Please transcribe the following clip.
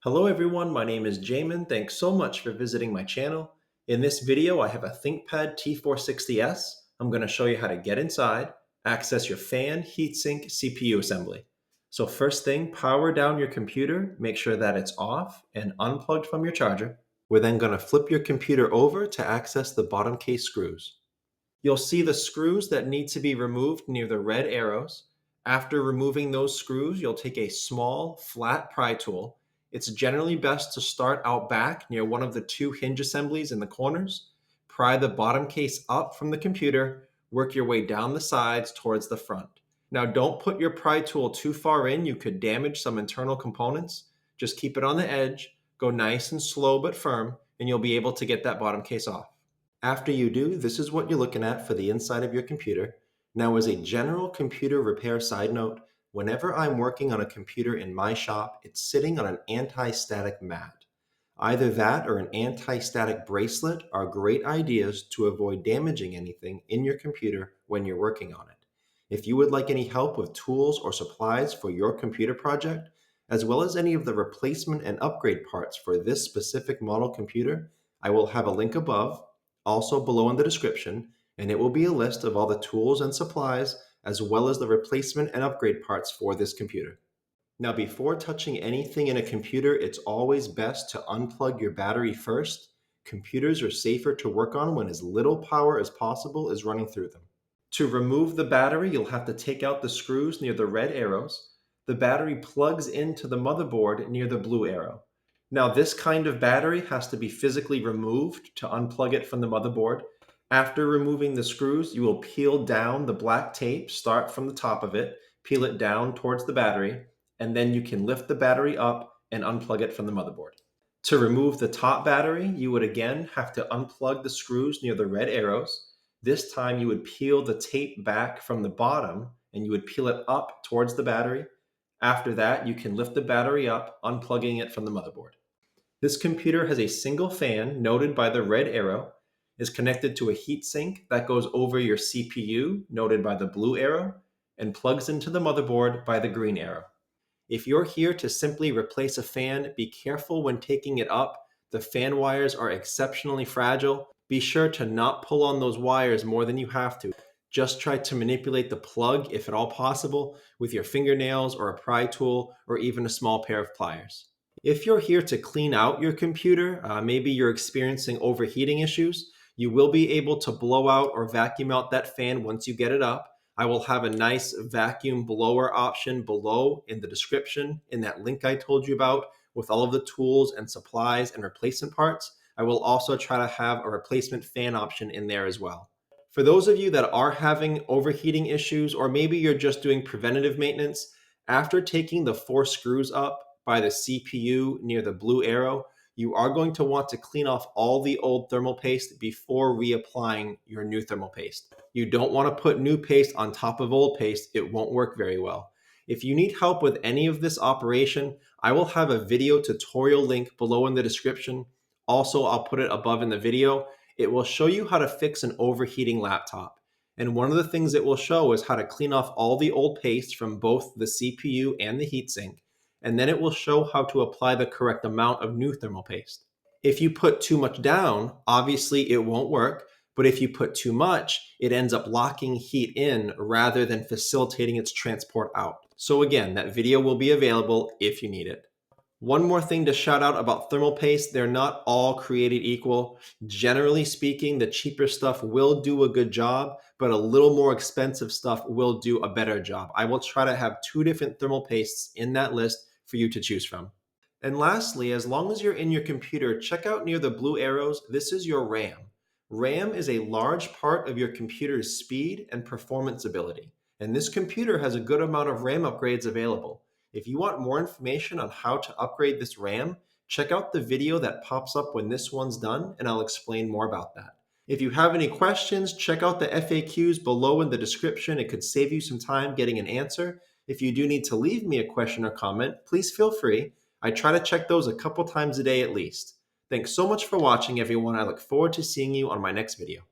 Hello everyone, my name is Jamin. Thanks so much for visiting my channel. In this video, I have a ThinkPad T460s. I'm going to show you how to get inside, access your fan, heatsink, CPU assembly. So first thing, power down your computer, make sure that it's off and unplugged from your charger. We're then going to flip your computer over to access the bottom case screws. You'll see the screws that need to be removed near the red arrows. After removing those screws, you'll take a small, flat pry tool. It's generally best to start out back near one of the two hinge assemblies in the corners. Pry the bottom case up from the computer, work your way down the sides towards the front. Now, don't put your pry tool too far in. You could damage some internal components. Just keep it on the edge, go nice and slow but firm, and you'll be able to get that bottom case off. After you do, this is what you're looking at for the inside of your computer. Now, as a general computer repair side note, whenever I'm working on a computer in my shop, it's sitting on an anti-static mat. Either that or an anti-static bracelet are great ideas to avoid damaging anything in your computer when you're working on it. If you would like any help with tools or supplies for your computer project, as well as any of the replacement and upgrade parts for this specific model computer, I will have a link above, also below in the description, and it will be a list of all the tools and supplies as well as the replacement and upgrade parts for this computer. Now, before touching anything in a computer, it's always best to unplug your battery first. Computers are safer to work on when as little power as possible is running through them. To remove the battery, you'll have to take out the screws near the red arrows. The battery plugs into the motherboard near the blue arrow. Now, this kind of battery has to be physically removed to unplug it from the motherboard. After removing the screws, you will peel down the black tape, start from the top of it, peel it down towards the battery, and then you can lift the battery up and unplug it from the motherboard. To remove the top battery, you would again have to unplug the screws near the red arrows. This time you would peel the tape back from the bottom and you would peel it up towards the battery. After that, you can lift the battery up, unplugging it from the motherboard. This computer has a single fan noted by the red arrow, is connected to a heatsink that goes over your CPU, noted by the blue arrow, and plugs into the motherboard by the green arrow. If you're here to simply replace a fan, be careful when taking it up. The fan wires are exceptionally fragile. Be sure to not pull on those wires more than you have to. Just try to manipulate the plug, if at all possible, with your fingernails or a pry tool or even a small pair of pliers. If you're here to clean out your computer, maybe you're experiencing overheating issues, you will be able to blow out or vacuum out that fan once you get it up. I will have a nice vacuum blower option below in the description in that link I told you about with all of the tools and supplies and replacement parts. I will also try to have a replacement fan option in there as well. For those of you that are having overheating issues, or maybe you're just doing preventative maintenance, after taking the 4 screws up by the CPU near the blue arrow, you are going to want to clean off all the old thermal paste before reapplying your new thermal paste. You don't want to put new paste on top of old paste. It won't work very well. If you need help with any of this operation, I will have a video tutorial link below in the description. Also, I'll put it above in the video. It will show you how to fix an overheating laptop. And one of the things it will show is how to clean off all the old paste from both the CPU and the heatsink. And then it will show how to apply the correct amount of new thermal paste. If you put too much down, obviously it won't work, but if you put too much, it ends up locking heat in rather than facilitating its transport out. So again, that video will be available if you need it. One more thing to shout out about thermal paste, they're not all created equal. Generally speaking, the cheaper stuff will do a good job, but a little more expensive stuff will do a better job. I will try to have 2 different thermal pastes in that list for you to choose from. And lastly, as long as you're in your computer, check out near the blue arrows, this is your RAM. RAM is a large part of your computer's speed and performance ability. And this computer has a good amount of RAM upgrades available. If you want more information on how to upgrade this RAM, check out the video that pops up when this one's done, and I'll explain more about that. If you have any questions, check out the FAQs below in the description. It could save you some time getting an answer. If you do need to leave me a question or comment, please feel free. I try to check those a couple times a day at least. Thanks so much for watching, everyone. I look forward to seeing you on my next video.